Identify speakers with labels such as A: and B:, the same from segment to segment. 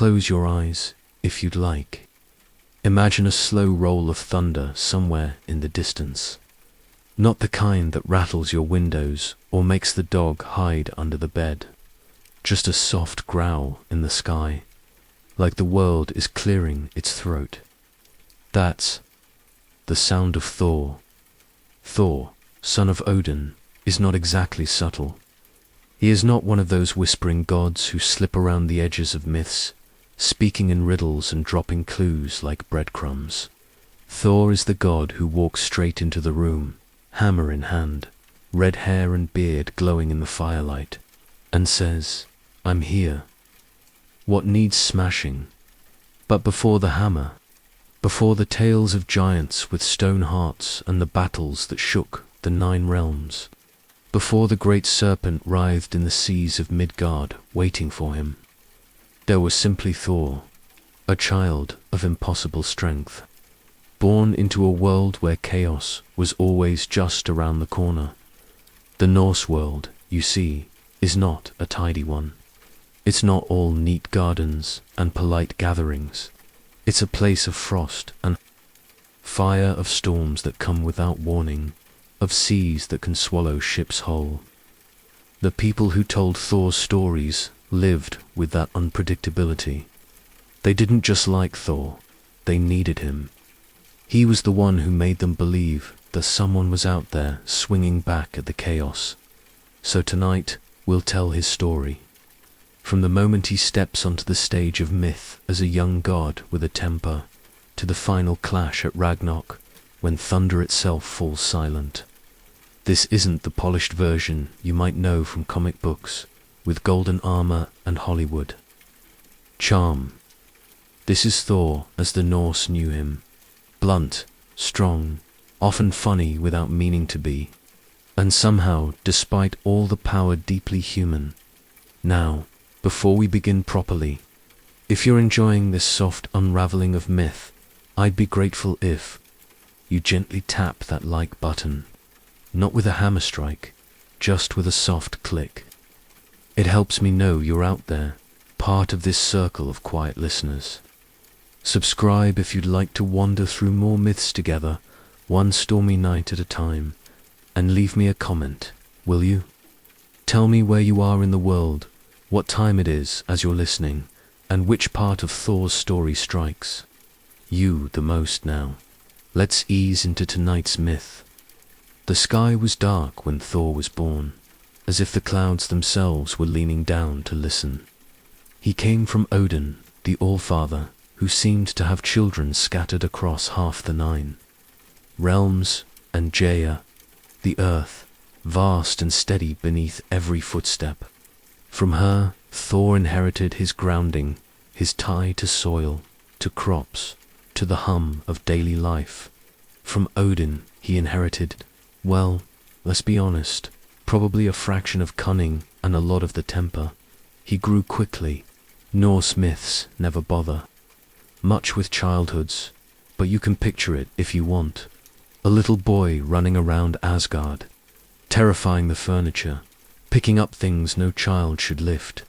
A: close your eyes, if you'd like. Imagine a slow roll of thunder somewhere in the distance. Not the kind that rattles your windows or makes the dog hide under the bed. Just a soft growl in the sky, like the world is clearing its throat. That's the sound of Thor. Thor, son of Odin, is not exactly subtle. He is not one of those whispering gods who slip around the edges of myths, speaking in riddles and dropping clues like breadcrumbs. Thor is the god who walks straight into the room, hammer in hand, red hair and beard glowing in the firelight, and says, "I'm here." What needs smashing? But before the hammer, before the tales of giants with stone hearts and the battles that shook the 9 realms, before the great serpent writhed in the seas of Midgard waiting for him, there was simply Thor, a child of impossible strength, born into a world where chaos was always just around the corner. The Norse world, you see, is not a tidy one. It's not all neat gardens and polite gatherings. It's a place of frost and fire, of storms that come without warning, of seas that can swallow ships whole. The people who told Thor's stories lived with that unpredictability. They didn't just like Thor, they needed him. He was the one who made them believe that someone was out there swinging back at the chaos. So tonight, we'll tell his story. From the moment he steps onto the stage of myth as a young god with a temper, to the final clash at Ragnarok, when thunder itself falls silent. This isn't the polished version you might know from comic books, with golden armor and Hollywood charm. This is Thor as the Norse knew him. Blunt, strong, often funny without meaning to be, and somehow, despite all the power, deeply human. Now, before we begin properly, if you're enjoying this soft unraveling of myth, I'd be grateful if you gently tap that like button, not with a hammer strike, just with a soft click. It helps me know you're out there, part of this circle of quiet listeners. Subscribe if you'd like to wander through more myths together, one stormy night at a time, and leave me a comment, will you? Tell me where you are in the world, what time it is as you're listening, and which part of Thor's story strikes you the most now. Let's ease into tonight's myth. The sky was dark when Thor was born, as if the clouds themselves were leaning down to listen. He came from Odin, the Allfather, who seemed to have children scattered across half the 9 realms, and Geri, the earth, vast and steady beneath every footstep. From her, Thor inherited his grounding, his tie to soil, to crops, to the hum of daily life. From Odin, he inherited, well, let's be honest, probably a fraction of cunning and a lot of the temper. He grew quickly. Norse myths never bother much with childhoods, but you can picture it if you want. A little boy running around Asgard, terrifying the furniture, picking up things no child should lift,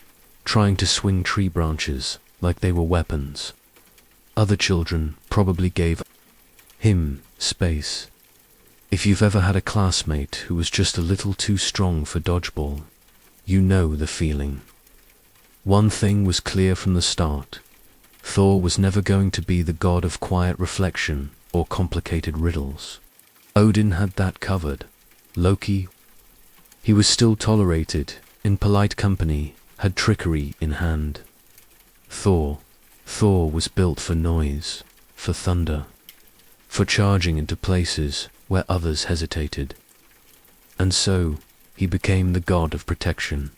A: trying to swing tree branches like they were weapons. Other children probably gave him space. If you've ever had a classmate who was just a little too strong for dodgeball, you know the feeling. One thing was clear from the start. Thor was never going to be the god of quiet reflection or complicated riddles. Odin had that covered. Loki, he was still tolerated, in polite company, had trickery in hand. Thor was built for noise, for thunder, for charging into places where others hesitated. And so, he became the god of protection.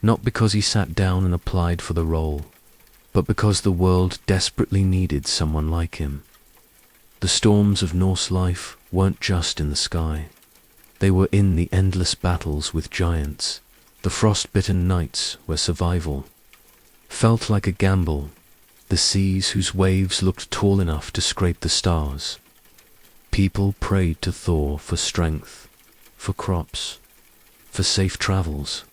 A: Not because he sat down and applied for the role, but because the world desperately needed someone like him. The storms of Norse life weren't just in the sky. They were in the endless battles with giants, the frost-bitten nights where survival felt like a gamble, the seas whose waves looked tall enough to scrape the stars. People prayed to Thor for strength, for crops, for safe travels.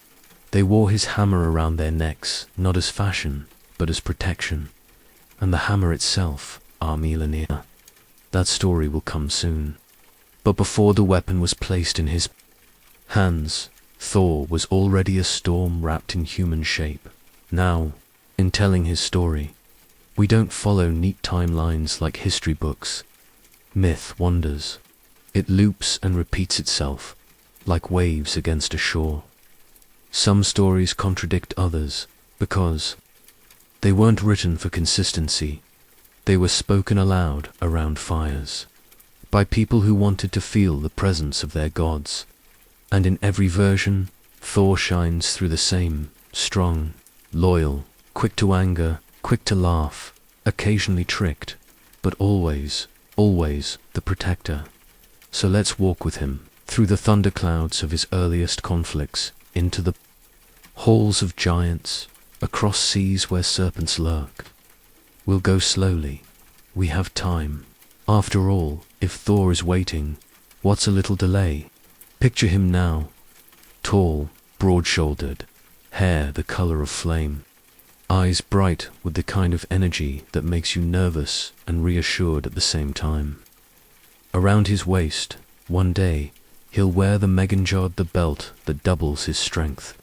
A: They wore his hammer around their necks, not as fashion, but as protection, and the hammer itself, Mjolnir. That story will come soon. But before the weapon was placed in his hands, Thor was already a storm wrapped in human shape. Now, in telling his story, we don't follow neat timelines like history books. Myth wanders. It loops and repeats itself, like waves against a shore. Some stories contradict others, because they weren't written for consistency. They were spoken aloud around fires, by people who wanted to feel the presence of their gods. And in every version, Thor shines through the same: strong, loyal, quick to anger, quick to laugh, occasionally tricked, but always, always the protector. So let's walk with him through the thunderclouds of his earliest conflicts, into the halls of giants, across seas where serpents lurk. We'll go slowly. We have time. After all, if Thor is waiting, what's a little delay? Picture him now, tall, broad-shouldered, hair the color of flame, eyes bright with the kind of energy that makes you nervous and reassured at the same time. Around his waist, one day, he'll wear the midgard, the belt that doubles his strength.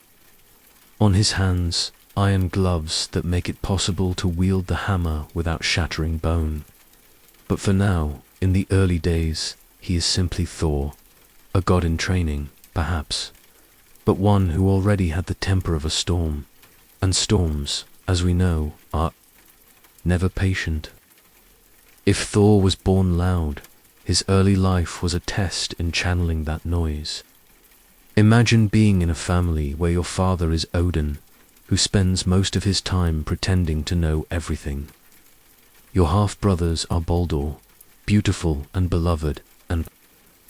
A: On his hands, iron gloves that make it possible to wield the hammer without shattering bone. But for now, in the early days, he is simply Thor, a god in training, perhaps, but one who already had the temper of a storm, and storms, as we know, are never patient. If Thor was born loud, his early life was a test in channeling that noise. Imagine being in a family where your father is Odin, who spends most of his time pretending to know everything. Your half-brothers are Baldur, beautiful and beloved, and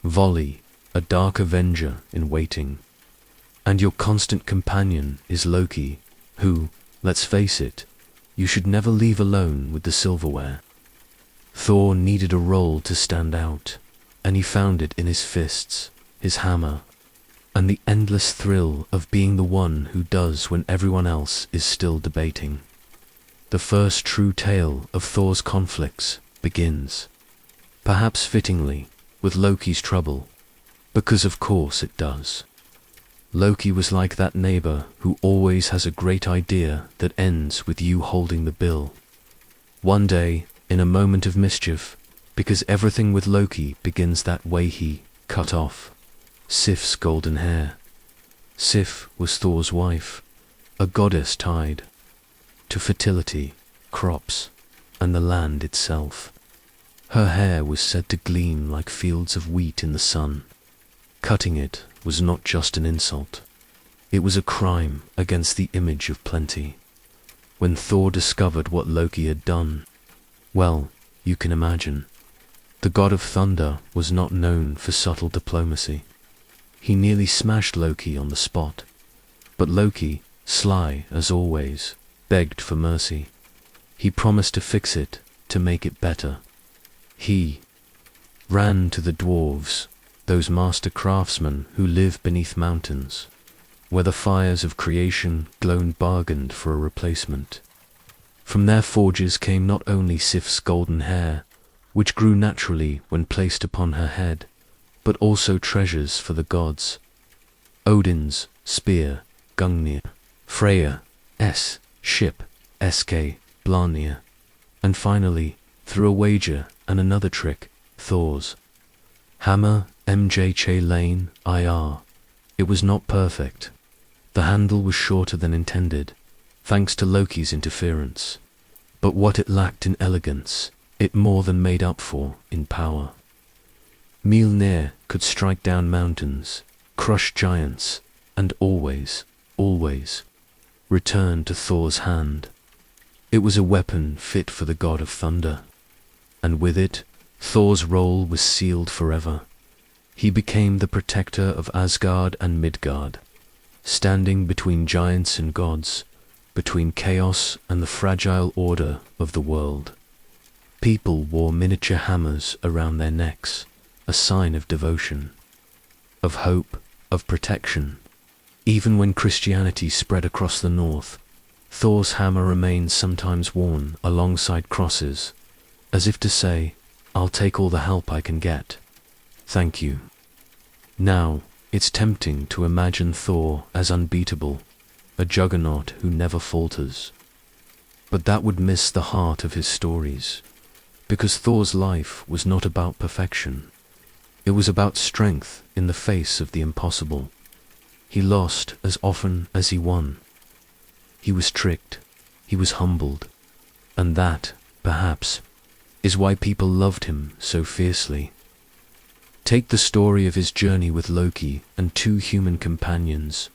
A: Voli, a dark avenger in waiting. And your constant companion is Loki, who, let's face it, you should never leave alone with the silverware. Thor needed a role to stand out, and he found it in his fists, his hammer, and the endless thrill of being the one who does when everyone else is still debating. The first true tale of Thor's conflicts begins, perhaps fittingly, with Loki's trouble, because of course it does. Loki was like that neighbor who always has a great idea that ends with you holding the bill. One day, in a moment of mischief, because everything with Loki begins that way, he cut off Sif's golden hair. Sif was Thor's wife, a goddess tied to fertility, crops, and the land itself. Her hair was said to gleam like fields of wheat in the sun. Cutting it was not just an insult. It was a crime against the image of plenty. When Thor discovered what Loki had done, well, you can imagine. The god of thunder was not known for subtle diplomacy. He nearly smashed Loki on the spot. But Loki, sly as always, begged for mercy. He promised to fix it, to make it better. He ran to the dwarves, those master craftsmen who live beneath mountains, where the fires of creation glowed, bargained for a replacement. From their forges came not only Sif's golden hair, which grew naturally when placed upon her head, but also treasures for the gods: Odin's spear, Gungnir, Freya, ship, Blarnir, and finally, through a wager and another trick, Thor's hammer, Lane, IR. It was not perfect. The handle was shorter than intended, thanks to Loki's interference. But what it lacked in elegance, it more than made up for in power. Mjolnir could strike down mountains, crush giants, and always, always, return to Thor's hand. It was a weapon fit for the god of thunder, and with it, Thor's role was sealed forever. He became the protector of Asgard and Midgard, standing between giants and gods, between chaos and the fragile order of the world. People wore miniature hammers around their necks, a sign of devotion, of hope, of protection. Even when Christianity spread across the north, Thor's hammer remains sometimes worn alongside crosses, as if to say, "I'll take all the help I can get. Thank you." Now, it's tempting to imagine Thor as unbeatable, a juggernaut who never falters. But that would miss the heart of his stories, because Thor's life was not about perfection. It was about strength in the face of the impossible. He lost as often as he won. He was tricked, he was humbled, and that, perhaps, is why people loved him so fiercely. Take the story of his journey with Loki and two human companions,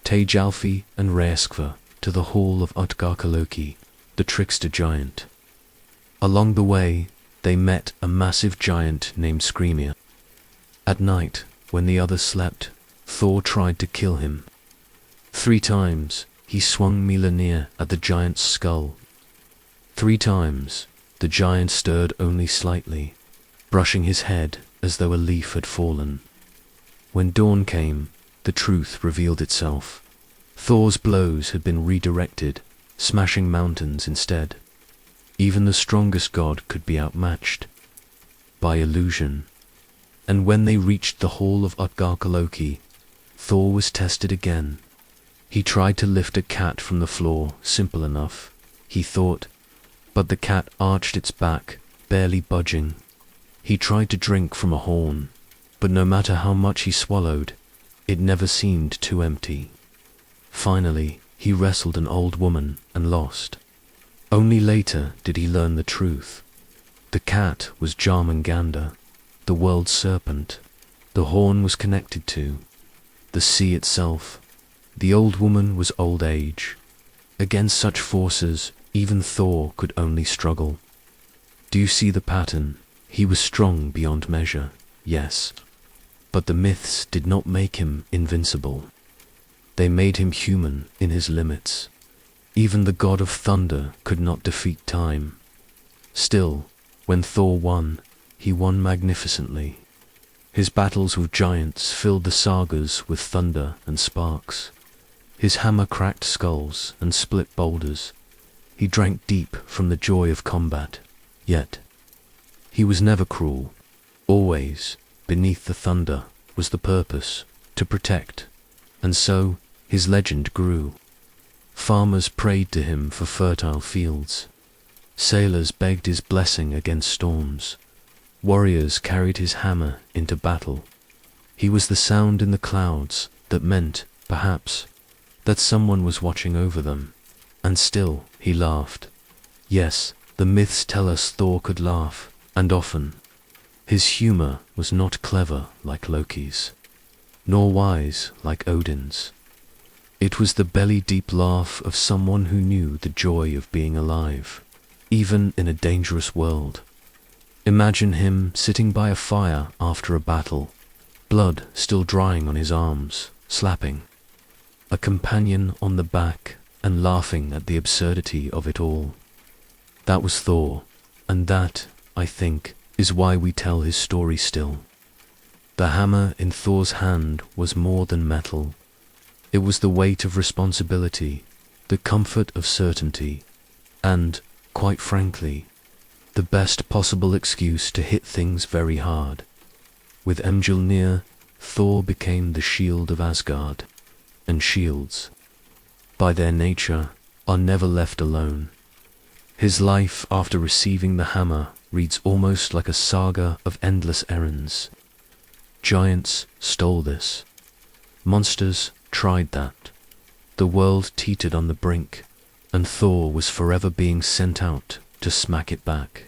A: Thjalfi and Reskva, to the hall of Loki, the trickster giant. Along the way, they met a massive giant named Sleipnir. At night, when the others slept, Thor tried to kill him. 3 times, he swung Mjolnir at the giant's skull. 3 times, the giant stirred only slightly, brushing his head as though a leaf had fallen. When dawn came, the truth revealed itself. Thor's blows had been redirected, smashing mountains instead. Even the strongest god could be outmatched by illusion. And when they reached the hall of Loki, Thor was tested again. He tried to lift a cat from the floor, simple enough, he thought, but the cat arched its back, barely budging. He tried to drink from a horn, but no matter how much he swallowed, it never seemed too empty. Finally, he wrestled an old woman and lost. Only later did he learn the truth. The cat was Jormungandr, the world's serpent. The horn was connected to the sea itself. The old woman was old age. Against such forces, even Thor could only struggle. Do you see the pattern? He was strong beyond measure, yes. But the myths did not make him invincible. They made him human in his limits. Even the god of thunder could not defeat time. Still, when Thor won, he won magnificently. His battles with giants filled the sagas with thunder and sparks. His hammer cracked skulls and split boulders. He drank deep from the joy of combat. Yet, he was never cruel. Always, beneath the thunder, was the purpose, to protect. And so, his legend grew. Farmers prayed to him for fertile fields. Sailors begged his blessing against storms. Warriors carried his hammer into battle. He was the sound in the clouds that meant, perhaps, that someone was watching over them. And still, he laughed. Yes, the myths tell us Thor could laugh, and often. His humor was not clever like Loki's, nor wise like Odin's. It was the belly-deep laugh of someone who knew the joy of being alive, even in a dangerous world. Imagine him sitting by a fire after a battle, blood still drying on his arms, slapping a companion on the back and laughing at the absurdity of it all. That was Thor, and that, I think, is why we tell his story still. The hammer in Thor's hand was more than metal. It was the weight of responsibility, the comfort of certainty, and, quite frankly, the best possible excuse to hit things very hard. With Mjolnir, Thor became the shield of Asgard, and shields, by their nature, are never left alone. His life after receiving the hammer reads almost like a saga of endless errands. Giants stole this. Monsters tried that. The world teetered on the brink, and Thor was forever being sent out to smack it back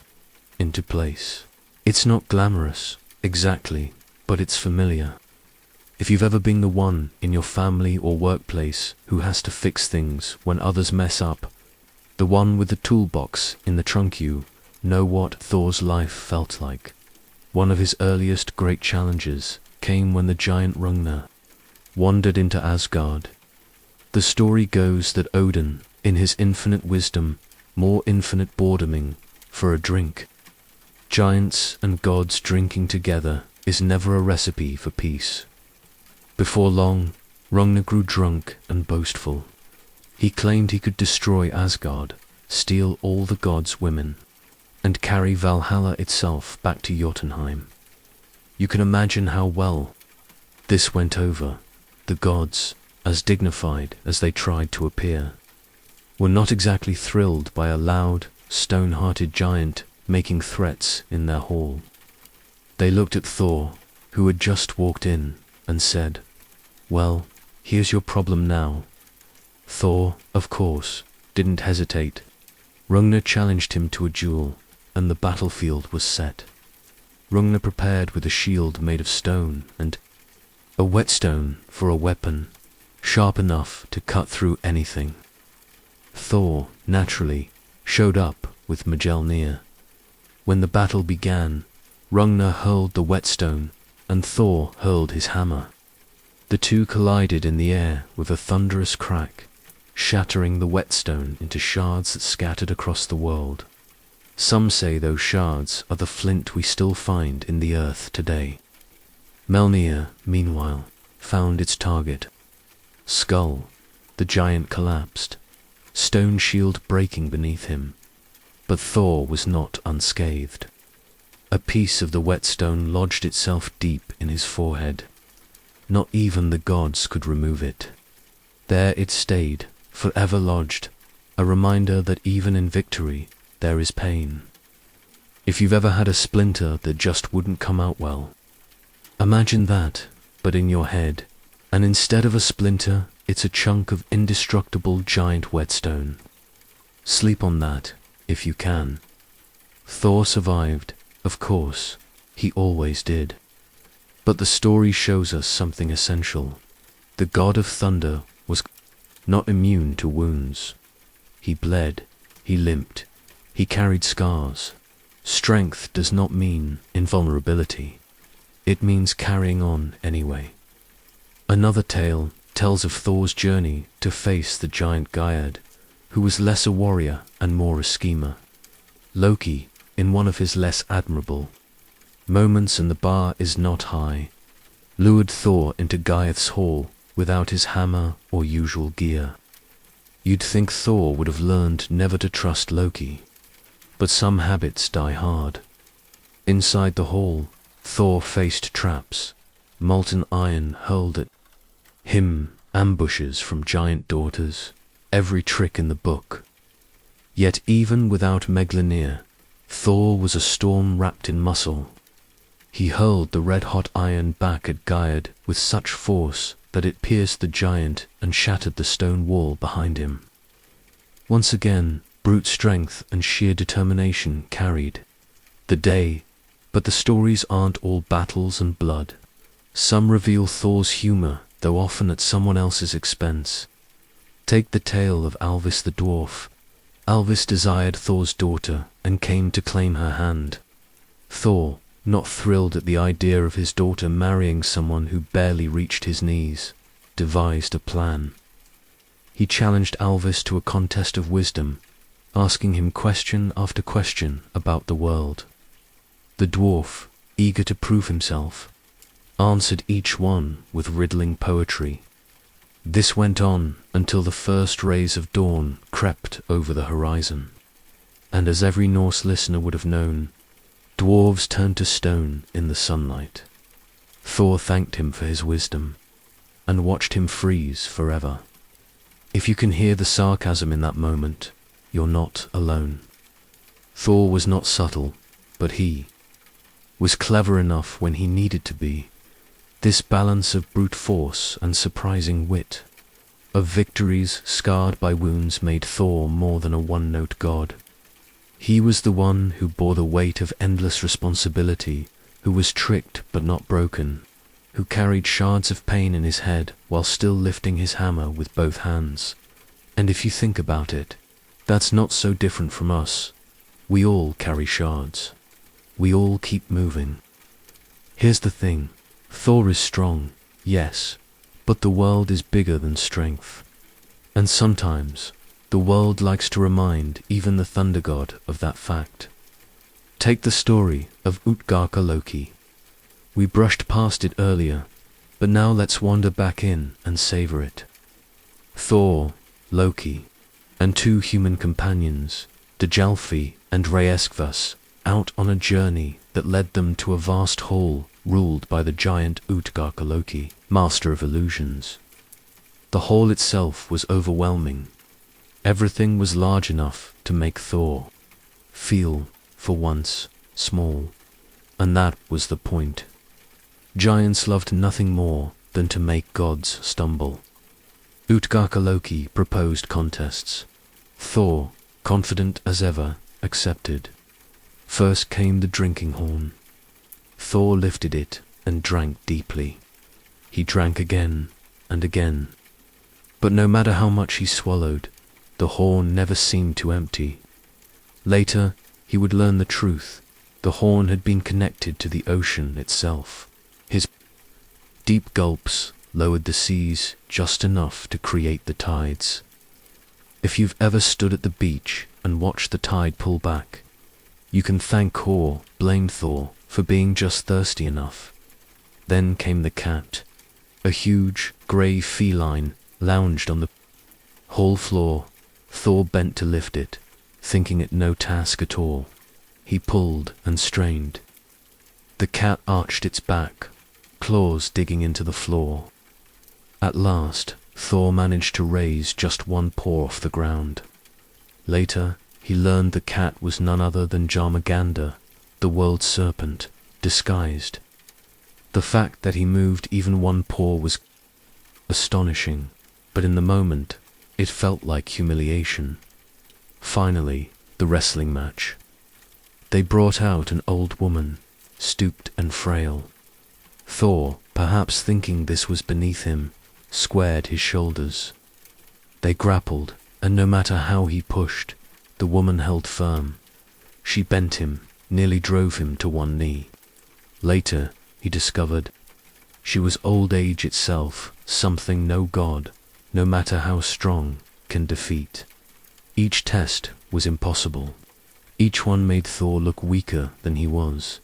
A: into place. It's not glamorous, exactly, but it's familiar. If you've ever been the one in your family or workplace who has to fix things when others mess up, the one with the toolbox in the trunk, you know what Thor's life felt like. One of his earliest great challenges came when the giant Ragnarok wandered into Asgard. The story goes that Odin, in his infinite wisdom, more infinite boredoming, for a drink. Giants and gods drinking together is never a recipe for peace. Before long, Ragnarok grew drunk and boastful. He claimed he could destroy Asgard, steal all the gods' women, and carry Valhalla itself back to Jotunheim. You can imagine how well this went over. The gods, as dignified as they tried to appear, were not exactly thrilled by a loud, stone-hearted giant making threats in their hall. They looked at Thor, who had just walked in, and said, "Well, here's your problem now." Thor, of course, didn't hesitate. Hrungnir challenged him to a duel, and the battlefield was set. Hrungnir prepared with a shield made of stone and a whetstone for a weapon, sharp enough to cut through anything. Thor, naturally, showed up with Mjolnir. When the battle began, Hrungnir hurled the whetstone, and Thor hurled his hammer. The two collided in the air with a thunderous crack, shattering the whetstone into shards that scattered across the world. Some say those shards are the flint we still find in the earth today. Mjolnir, meanwhile, found its target. Skull. The giant collapsed, stone shield breaking beneath him. But Thor was not unscathed. A piece of the whetstone lodged itself deep in his forehead. Not even the gods could remove it. There it stayed, forever lodged, a reminder that even in victory there is pain. If you've ever had a splinter that just wouldn't come out well, imagine that, but in your head, and instead of a splinter, it's a chunk of indestructible giant whetstone. Sleep on that, if you can. Thor survived, of course, he always did. But the story shows us something essential. The god of thunder was not immune to wounds. He bled, he limped, he carried scars. Strength does not mean invulnerability. It means carrying on anyway. Another tale tells of Thor's journey to face the giant Gaiad, who was less a warrior and more a schemer. Loki, in one of his less admirable moments, and the bar is not high, lured Thor into Gaiath's hall without his hammer or usual gear. You'd think Thor would have learned never to trust Loki, but some habits die hard. Inside the hall, Thor faced traps, molten iron hurled at him, ambushes from giant daughters, every trick in the book. Yet even without Mjolnir, Thor was a storm wrapped in muscle. He hurled the red-hot iron back at Gaiad with such force that it pierced the giant and shattered the stone wall behind him. Once again, brute strength and sheer determination carried the day, but the stories aren't all battles and blood. Some reveal Thor's humor, though often at someone else's expense. Take the tale of Alvis the dwarf. Alvis desired Thor's daughter and came to claim her hand. Thor, not thrilled at the idea of his daughter marrying someone who barely reached his knees, devised a plan. He challenged Alvis to a contest of wisdom, asking him question after question about the world. The dwarf, eager to prove himself, answered each one with riddling poetry. This went on until the first rays of dawn crept over the horizon. And as every Norse listener would have known, dwarves turned to stone in the sunlight. Thor thanked him for his wisdom, and watched him freeze forever. If you can hear the sarcasm in that moment, you're not alone. Thor was not subtle, but he was clever enough when he needed to be. This balance of brute force and surprising wit, of victories scarred by wounds, made Thor more than a one-note god. He was the one who bore the weight of endless responsibility, who was tricked but not broken, who carried shards of pain in his head while still lifting his hammer with both hands. And if you think about it, that's not so different from us. We all carry shards. We all keep moving. Here's the thing. Thor is strong, yes, but the world is bigger than strength. And sometimes, the world likes to remind even the thunder god of that fact. Take the story of Utgarka Loki. We brushed past it earlier, but now let's wander back in and savor it. Thor, Loki, and 2 human companions, Djalfi and Reyeskvas, out on a journey that led them to a vast hall ruled by the giant Loki, master of illusions. The hall itself was overwhelming. Everything was large enough to make Thor feel, for once, small. And that was the point. Giants loved nothing more than to make gods stumble. Loki proposed contests. Thor, confident as ever, accepted. First came the drinking horn. Thor lifted it and drank deeply. He drank again and again. But no matter how much he swallowed, the horn never seemed to empty. Later, he would learn the truth. The horn had been connected to the ocean itself. His deep gulps lowered the seas just enough to create the tides. If you've ever stood at the beach and watched the tide pull back, you can thank or blame Thor for being just thirsty enough. Then came the cat. A huge, grey feline lounged on the hall floor. Thor bent to lift it, thinking it no task at all. He pulled and strained. The cat arched its back, claws digging into the floor. At last, Thor managed to raise just one paw off the ground. Later, he learned the cat was none other than Jormungandr, the world's serpent, disguised. The fact that he moved even one paw was astonishing, but in the moment, it felt like humiliation. Finally, the wrestling match. They brought out an old woman, stooped and frail. Thor, perhaps thinking this was beneath him, squared his shoulders. They grappled, and no matter how he pushed, the woman held firm. She bent him, nearly drove him to one knee. Later, he discovered, she was old age itself, something no god, no matter how strong, can defeat. Each test was impossible. Each one made Thor look weaker than he was.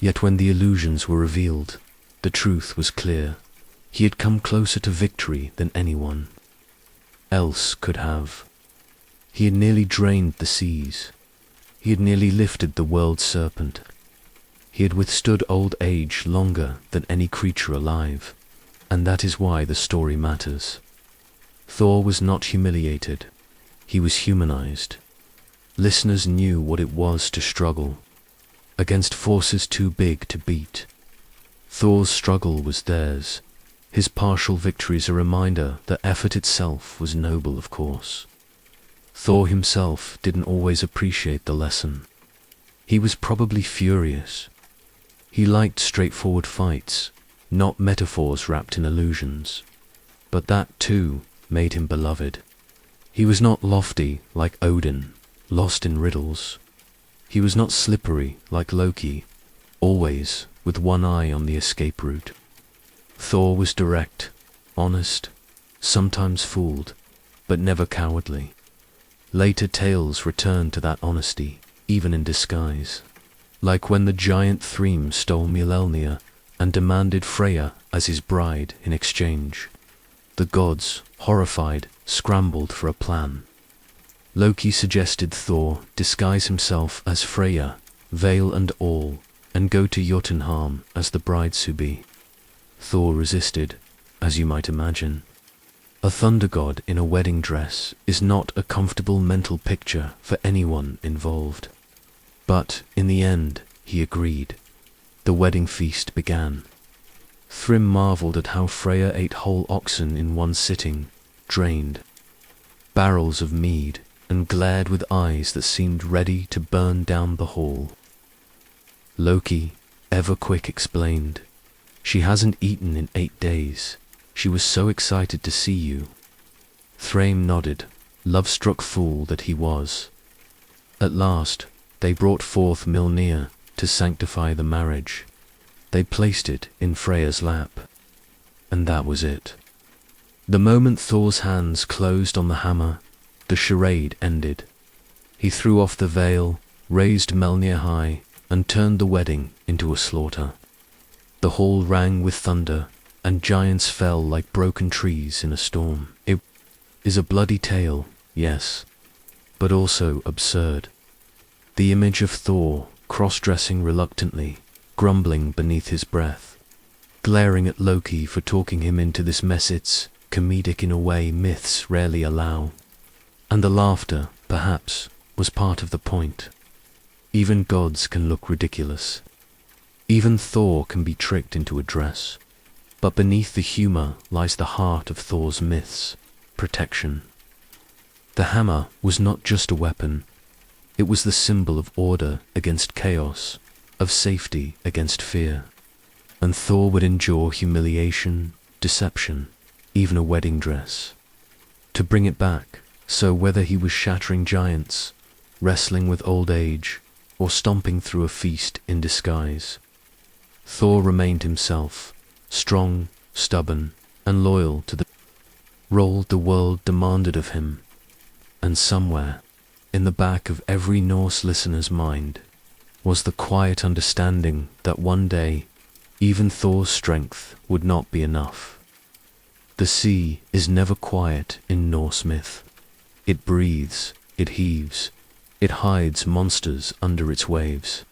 A: Yet when the illusions were revealed, the truth was clear. He had come closer to victory than anyone else could have. He had nearly drained the seas. He had nearly lifted the world's serpent. He had withstood old age longer than any creature alive, and that is why the story matters. Thor was not humiliated. He was humanized. Listeners knew what it was to struggle against forces too big to beat. Thor's struggle was theirs. His partial victories a reminder that effort itself was noble, of course. Thor himself didn't always appreciate the lesson. He was probably furious. He liked straightforward fights, not metaphors wrapped in illusions. But that, too, made him beloved. He was not lofty like Odin, lost in riddles. He was not slippery like Loki, always with one eye on the escape route. Thor was direct, honest, sometimes fooled, but never cowardly. Later tales returned to that honesty, even in disguise. Like when the giant Thrym stole Mjolnir and demanded Freya as his bride in exchange. The gods, horrified, scrambled for a plan. Loki suggested Thor disguise himself as Freya, veil and all, and go to Jotunheim as the bride-to-be. Thor resisted, as you might imagine. A thunder god in a wedding dress is not a comfortable mental picture for anyone involved. But, in the end, he agreed. The wedding feast began. Thrym marveled at how Freya ate whole oxen in one sitting, drained barrels of mead, and glared with eyes that seemed ready to burn down the hall. Loki, ever quick, explained, "She hasn't eaten in 8 days. She was so excited to see you." Thrym nodded, love-struck fool that he was. At last, they brought forth Mjolnir to sanctify the marriage. They placed it in Freya's lap. And that was it. The moment Thor's hands closed on the hammer, the charade ended. He threw off the veil, raised Mjolnir high, and turned the wedding into a slaughter. The hall rang with thunder, and giants fell like broken trees in a storm. It is a bloody tale, yes, but also absurd. The image of Thor, cross-dressing reluctantly, grumbling beneath his breath, glaring at Loki for talking him into this mess, it's comedic in a way myths rarely allow. And the laughter, perhaps, was part of the point. Even gods can look ridiculous. Even Thor can be tricked into a dress. But beneath the humor lies the heart of Thor's myths: protection. The hammer was not just a weapon. It was the symbol of order against chaos, of safety against fear. And Thor would endure humiliation, deception, even a wedding dress, to bring it back. So whether he was shattering giants, wrestling with old age, or stomping through a feast in disguise, Thor remained himself, strong, stubborn, and loyal to the role the world demanded of him. And somewhere, in the back of every Norse listener's mind, was the quiet understanding that one day, even Thor's strength would not be enough. The sea is never quiet in Norse myth. It breathes, it heaves, it hides monsters under its waves.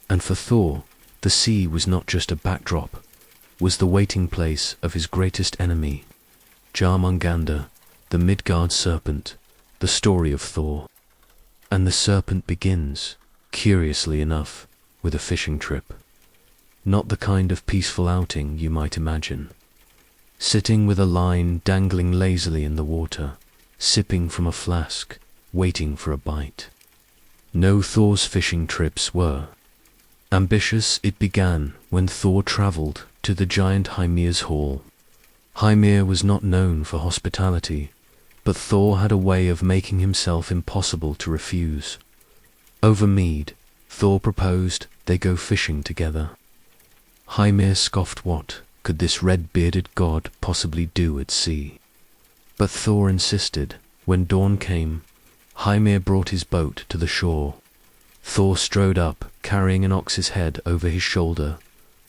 A: And for Thor, the sea was not just a backdrop, was the waiting place of his greatest enemy, Jormungandr, the Midgard serpent, the story of Thor. And the serpent begins, curiously enough, with a fishing trip. Not the kind of peaceful outing you might imagine. Sitting with a line dangling lazily in the water, sipping from a flask, waiting for a bite. No, Thor's fishing trips were ambitious. It began when Thor traveled to the giant Hymir's hall. Hymir was not known for hospitality, but Thor had a way of making himself impossible to refuse. Over mead, Thor proposed they go fishing together. Hymir scoffed. What could this red-bearded god possibly do at sea? But Thor insisted. When dawn came, Hymir brought his boat to the shore. Thor strode up, carrying an ox's head over his shoulder,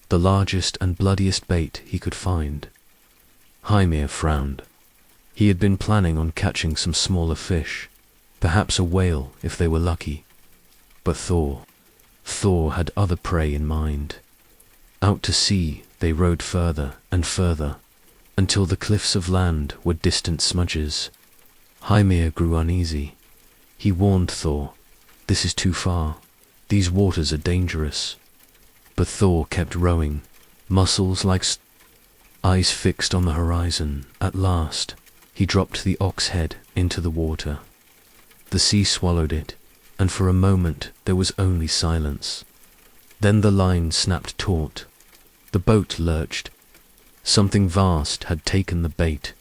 A: the largest and bloodiest bait he could find. Hymir frowned. He had been planning on catching some smaller fish, perhaps a whale if they were lucky. But Thor had other prey in mind. Out to sea they rowed further and further, until the cliffs of land were distant smudges. Hymir grew uneasy. He warned Thor, "This is too far. These waters are dangerous." But Thor kept rowing, muscles like eyes fixed on the horizon. At last, he dropped the ox head into the water. The sea swallowed it, and for a moment there was only silence. Then the line snapped taut. The boat lurched. Something vast had taken the bait.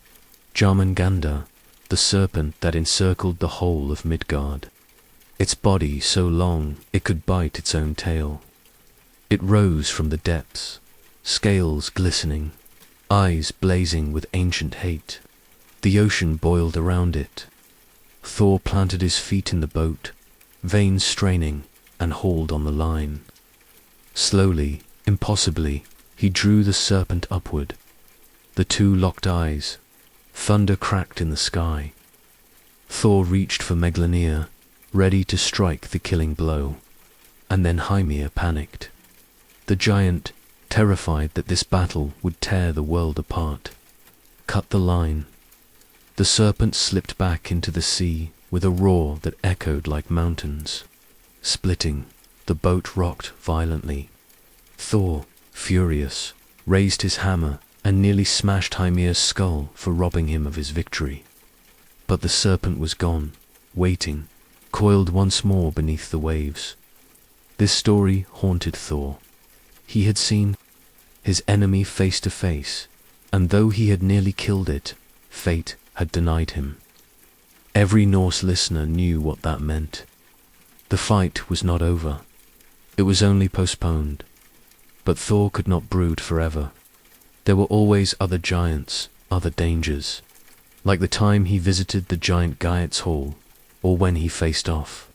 A: Jormungandr, the serpent that encircled the whole of Midgard. Its body so long it could bite its own tail. It rose from the depths, scales glistening, eyes blazing with ancient hate. The ocean boiled around it. Thor planted his feet in the boat, veins straining, and hauled on the line. Slowly, impossibly, he drew the serpent upward. The two locked eyes. Thunder cracked in the sky. Thor reached for Meglunir, ready to strike the killing blow. And then Hymir panicked. The giant, terrified that this battle would tear the world apart, cut the line. The serpent slipped back into the sea with a roar that echoed like mountains. Splitting, the boat rocked violently. Thor, furious, raised his hammer and nearly smashed Hymir's skull for robbing him of his victory. But the serpent was gone, waiting, coiled once more beneath the waves. This story haunted Thor. He had seen his enemy face to face, and though he had nearly killed it, fate had denied him. Every Norse listener knew what that meant. The fight was not over. It was only postponed. But Thor could not brood forever. There were always other giants, other dangers, like the time he visited the giant Geat's hall, or when he faced off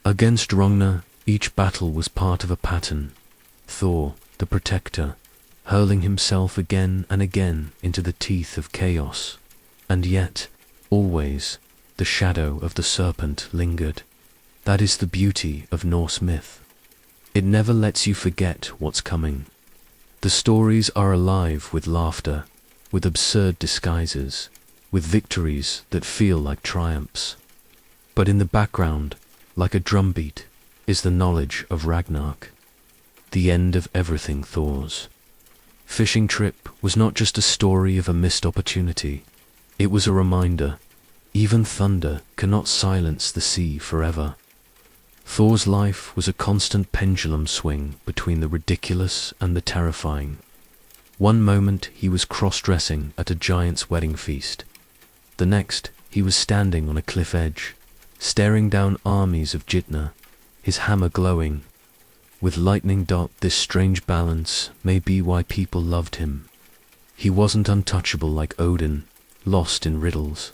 A: against Ragnar. Each battle was part of a pattern. Thor, the protector, hurling himself again and again into the teeth of chaos. And yet, always, the shadow of the serpent lingered. That is the beauty of Norse myth. It never lets you forget what's coming. The stories are alive with laughter, with absurd disguises, with victories that feel like triumphs. But in the background, like a drumbeat, is the knowledge of ragnarok, the end of everything Thor's. Fishing trip was not just a story of a missed opportunity, it was a reminder, even thunder cannot silence the sea forever. Thor's life was a constant pendulum swing between the ridiculous and the terrifying. One moment he was cross-dressing at a giant's wedding feast. The next, he was standing on a cliff edge, staring down armies of Jitna, his hammer glowing. With lightning dot, this strange balance may be why people loved him. He wasn't untouchable like Odin, lost in riddles.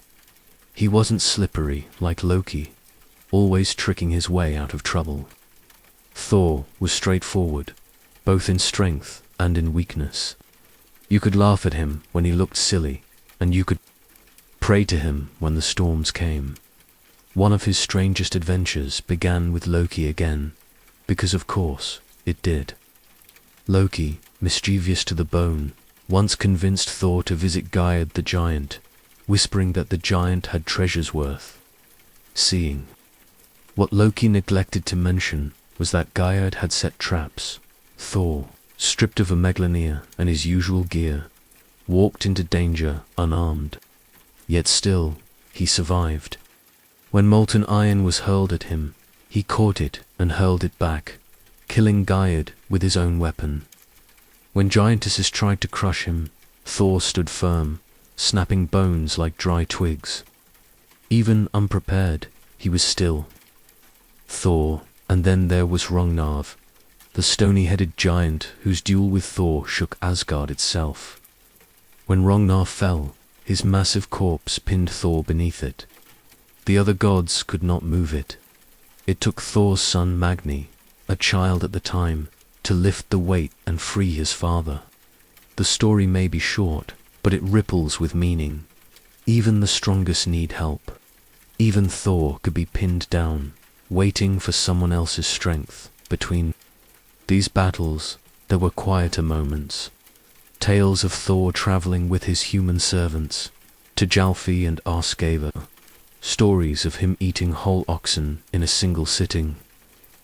A: He wasn't slippery like Loki, always tricking his way out of trouble. Thor was straightforward, both in strength and in weakness. You could laugh at him when he looked silly, and you could pray to him when the storms came. One of his strangest adventures began with Loki again, because of course it did. Loki, mischievous to the bone, once convinced Thor to visit Gerd the giant, whispering that the giant had treasures worth seeing. What Loki neglected to mention was that Gerd had set traps. Thor, stripped of a Meglunir and his usual gear, walked into danger unarmed. Yet still, he survived. When molten iron was hurled at him, he caught it and hurled it back, killing Gerd with his own weapon. When giantesses tried to crush him, Thor stood firm, snapping bones like dry twigs. Even unprepared, he was still. Thor, and then there was Ragnar, the stony-headed giant whose duel with Thor shook Asgard itself. When Ragnar fell, his massive corpse pinned Thor beneath it. The other gods could not move it. It took Thor's son Magni, a child at the time, to lift the weight and free his father. The story may be short, but it ripples with meaning. Even the strongest need help. Even Thor could be pinned down, waiting for someone else's strength. Between these battles, there were quieter moments. Tales of Thor traveling with his human servants to Jalfi and Arsgava. Stories of him eating whole oxen in a single sitting.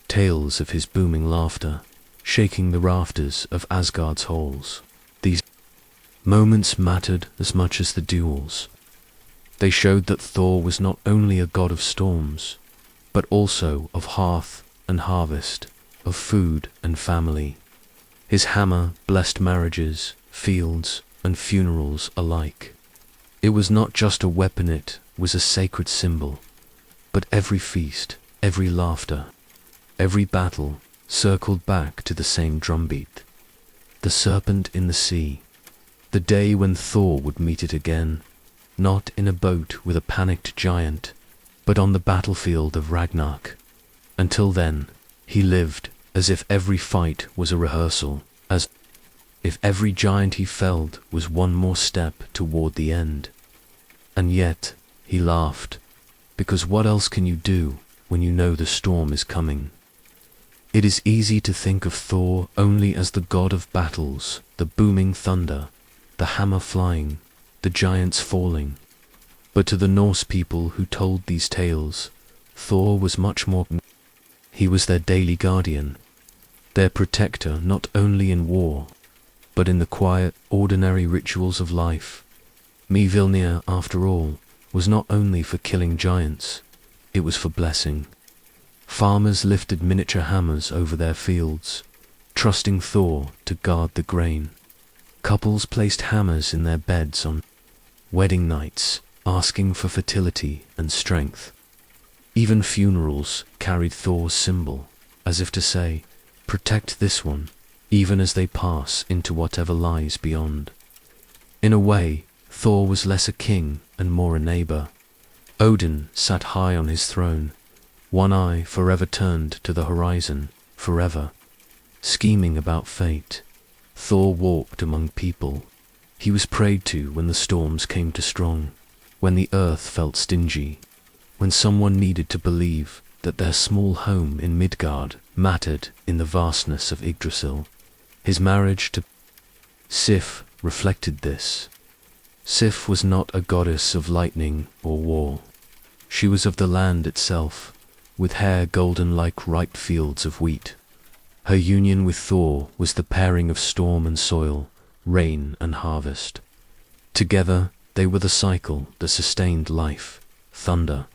A: Tales of his booming laughter, shaking the rafters of Asgard's halls. These moments mattered as much as the duels. They showed that Thor was not only a god of storms, but also of hearth and harvest, of food and family. His hammer blessed marriages, fields, and funerals alike. It was not just a weapon, it was a sacred symbol. But every feast, every laughter, every battle circled back to the same drumbeat. The serpent in the sea. The day when Thor would meet it again, not in a boat with a panicked giant, but on the battlefield of Ragnarok. Until then, he lived as if every fight was a rehearsal, as if every giant he felled was one more step toward the end. And yet, he laughed, because what else can you do when you know the storm is coming? It is easy to think of Thor only as the god of battles, the booming thunder, the hammer flying, the giants falling. But to the Norse people who told these tales, Thor was much more. He was their daily guardian, their protector not only in war, but in the quiet, ordinary rituals of life. Mjolnir, after all, was not only for killing giants, it was for blessing. Farmers lifted miniature hammers over their fields, trusting Thor to guard the grain. Couples placed hammers in their beds on wedding nights, asking for fertility and strength. Even funerals carried Thor's symbol, as if to say, protect this one, even as they pass into whatever lies beyond. In a way, Thor was less a king and more a neighbor. Odin sat high on his throne, one eye forever turned to the horizon, forever scheming about fate. Thor walked among people. He was prayed to when the storms came too strong, when the earth felt stingy, when someone needed to believe that their small home in Midgard mattered in the vastness of Yggdrasil. His marriage to Sif reflected this. Sif was not a goddess of lightning or war. She was of the land itself, with hair golden like ripe fields of wheat. Her union with Thor was the pairing of storm and soil, rain and harvest. Together, they were the cycle that sustained life, thunder,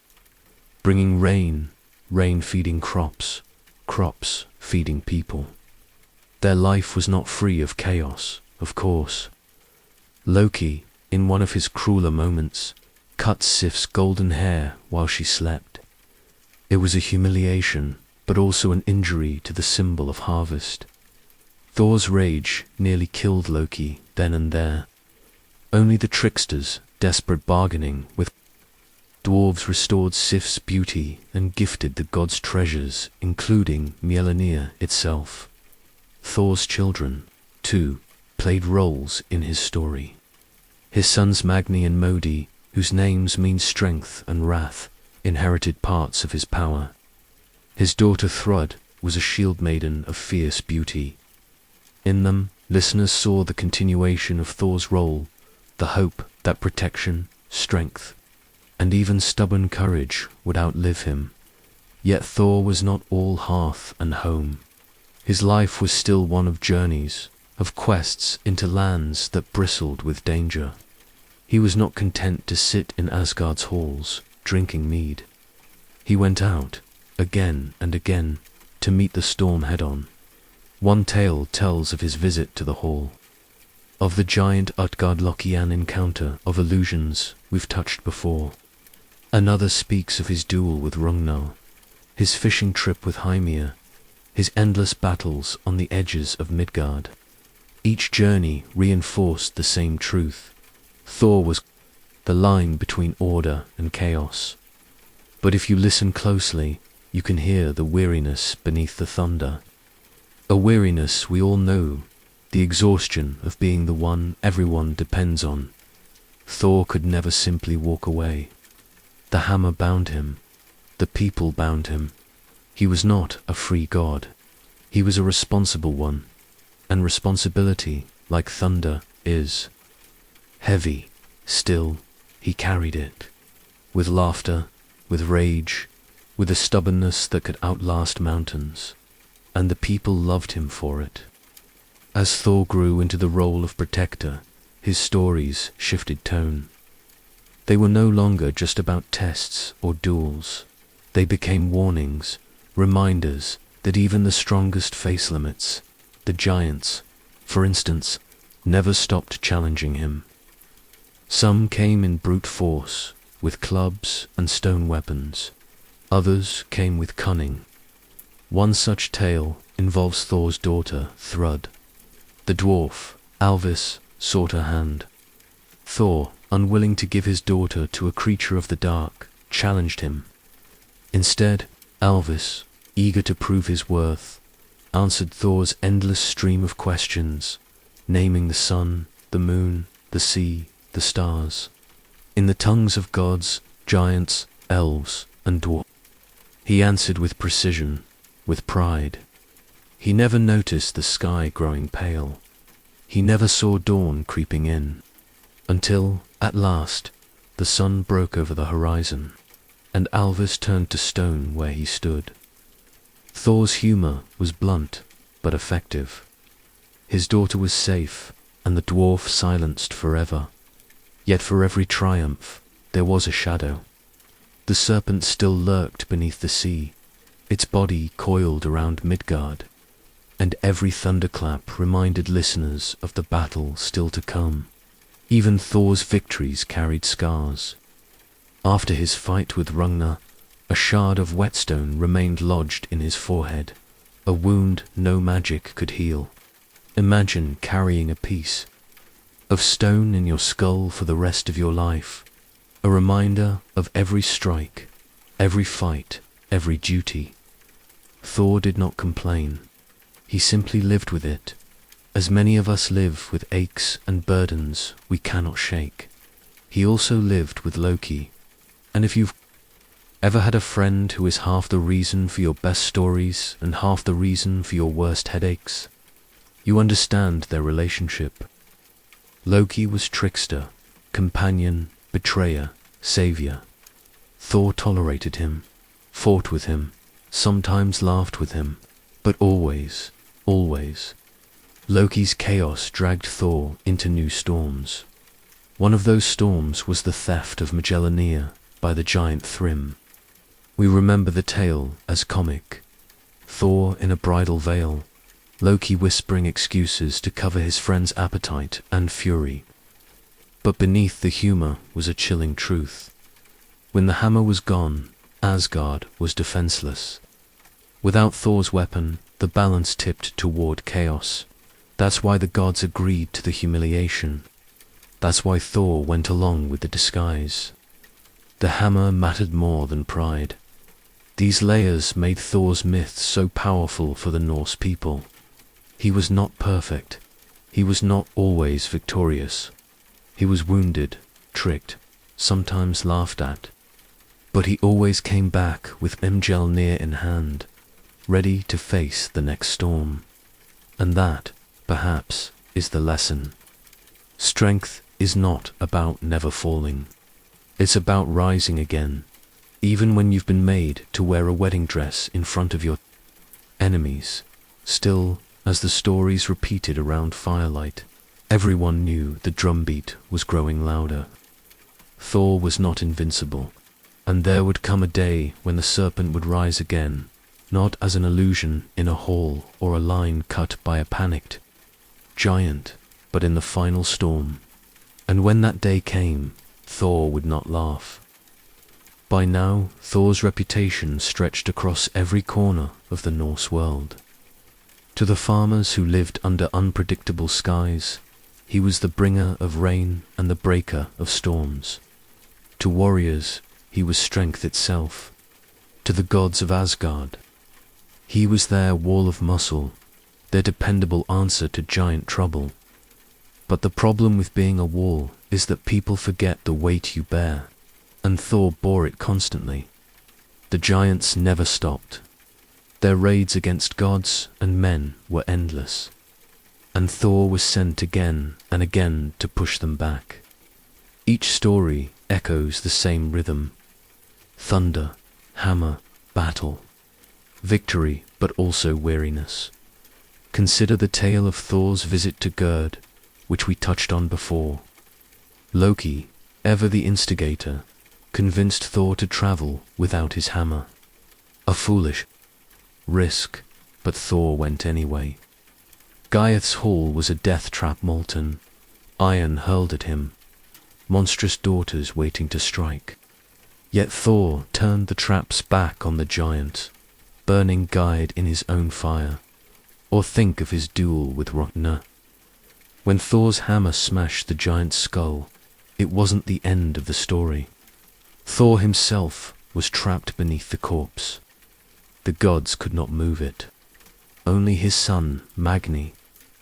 A: bringing rain, rain feeding crops, crops feeding people. Their life was not free of chaos, of course. Loki, in one of his crueler moments, cut Sif's golden hair while she slept. It was a humiliation, but also an injury to the symbol of harvest. Thor's rage nearly killed Loki then and there. Only the tricksters, desperate bargaining with dwarves, restored Sif's beauty and gifted the gods treasures, including Mjolnir itself. Thor's children, too, played roles in his story. His sons Magni and Modi, whose names mean strength and wrath, inherited parts of his power. His daughter Thrud was a shield maiden of fierce beauty. In them, listeners saw the continuation of Thor's role, the hope that protection, strength, and even stubborn courage would outlive him. Yet Thor was not all hearth and home. His life was still one of journeys, of quests into lands that bristled with danger. He was not content to sit in Asgard's halls, drinking mead. He went out, again and again, to meet the storm head-on. One tale tells of his visit to the hall, of the giant Utgard-Lokian encounter of illusions we've touched before. Another speaks of his duel with Ragnar, his fishing trip with Hamingja, his endless battles on the edges of Midgard. Each journey reinforced the same truth. Thor was the line between order and chaos. But if you listen closely, you can hear the weariness beneath the thunder. A weariness we all know, the exhaustion of being the one everyone depends on. Thor could never simply walk away. The hammer bound him. The people bound him. He was not a free god. He was a responsible one. And responsibility, like thunder, is heavy. Still, he carried it. With laughter, with rage, with a stubbornness that could outlast mountains. And the people loved him for it. As Thor grew into the role of protector, his stories shifted tone. They were no longer just about tests or duels. They became warnings, reminders that even the strongest face limits, the giants, for instance, never stopped challenging him. Some came in brute force, with clubs and stone weapons. Others came with cunning. One such tale involves Thor's daughter, Thrud. The dwarf, Alvis, sought her hand. Thor, unwilling to give his daughter to a creature of the dark, challenged him. Instead, Alvis, eager to prove his worth, answered Thor's endless stream of questions, naming the sun, the moon, the sea, the stars, in the tongues of gods, giants, elves, and dwarfs. He answered with precision, with pride. He never noticed the sky growing pale. He never saw dawn creeping in, until, at last, the sun broke over the horizon, and Alvis turned to stone where he stood. Thor's humor was blunt, but effective. His daughter was safe, and the dwarf silenced forever. Yet for every triumph, there was a shadow. The serpent still lurked beneath the sea, its body coiled around Midgard, and every thunderclap reminded listeners of the battle still to come. Even Thor's victories carried scars. After his fight with Ragnar, a shard of whetstone remained lodged in his forehead, a wound no magic could heal. Imagine carrying a piece of stone in your skull for the rest of your life, a reminder of every strike, every fight, every duty. Thor did not complain. He simply lived with it, as many of us live with aches and burdens we cannot shake. he also lived with Loki. And if you've ever had a friend who is half the reason for your best stories and half the reason for your worst headaches, you understand their relationship. Loki was trickster, companion, betrayer, savior. Thor tolerated him, fought with him, sometimes laughed with him, but always, always. Loki's chaos dragged Thor into new storms. One of those storms was the theft of Mjolnir by the giant Thrym. We remember the tale as comic. Thor in a bridal veil, Loki whispering excuses to cover his friend's appetite and fury. But beneath the humor was a chilling truth. When the hammer was gone, Asgard was defenseless. Without Thor's weapon, the balance tipped toward chaos. That's why the gods agreed to the humiliation. That's why Thor went along with the disguise. The hammer mattered more than pride. These layers made Thor's myth so powerful for the Norse people. He was not perfect. He was not always victorious. He was wounded, tricked, sometimes laughed at. But he always came back with Mjolnir in hand, ready to face the next storm. And that, perhaps, is the lesson. Strength is not about never falling. It's about rising again, even when you've been made to wear a wedding dress in front of your enemies. Still, as the stories repeated around firelight, everyone knew the drumbeat was growing louder. Thor was not invincible, and there would come a day when the serpent would rise again, not as an illusion in a hall or a line cut by a panicked giant, but in the final storm. And when that day came, Thor would not laugh. By now, Thor's reputation stretched across every corner of the Norse world. To the farmers who lived under unpredictable skies, he was the bringer of rain and the breaker of storms. To warriors, he was strength itself. To the gods of Asgard, he was their wall of muscle, their dependable answer to giant trouble. But the problem with being a wall is that people forget the weight you bear, and Thor bore it constantly. The giants never stopped. Their raids against gods and men were endless, and Thor was sent again and again to push them back. Each story echoes the same rhythm: thunder, hammer, battle, victory, but also weariness. Consider the tale of Thor's visit to Gerd, which we touched on before. Loki, ever the instigator, convinced Thor to travel without his hammer. A foolish risk, but Thor went anyway. Gaiath's hall was a death trap molten, iron hurled at him, monstrous daughters waiting to strike. Yet Thor turned the traps back on the giant, burning Guide in his own fire. Or think of his duel with Rotna. When Thor's hammer smashed the giant's skull, it wasn't the end of the story. Thor himself was trapped beneath the corpse. The gods could not move it. Only his son, Magni,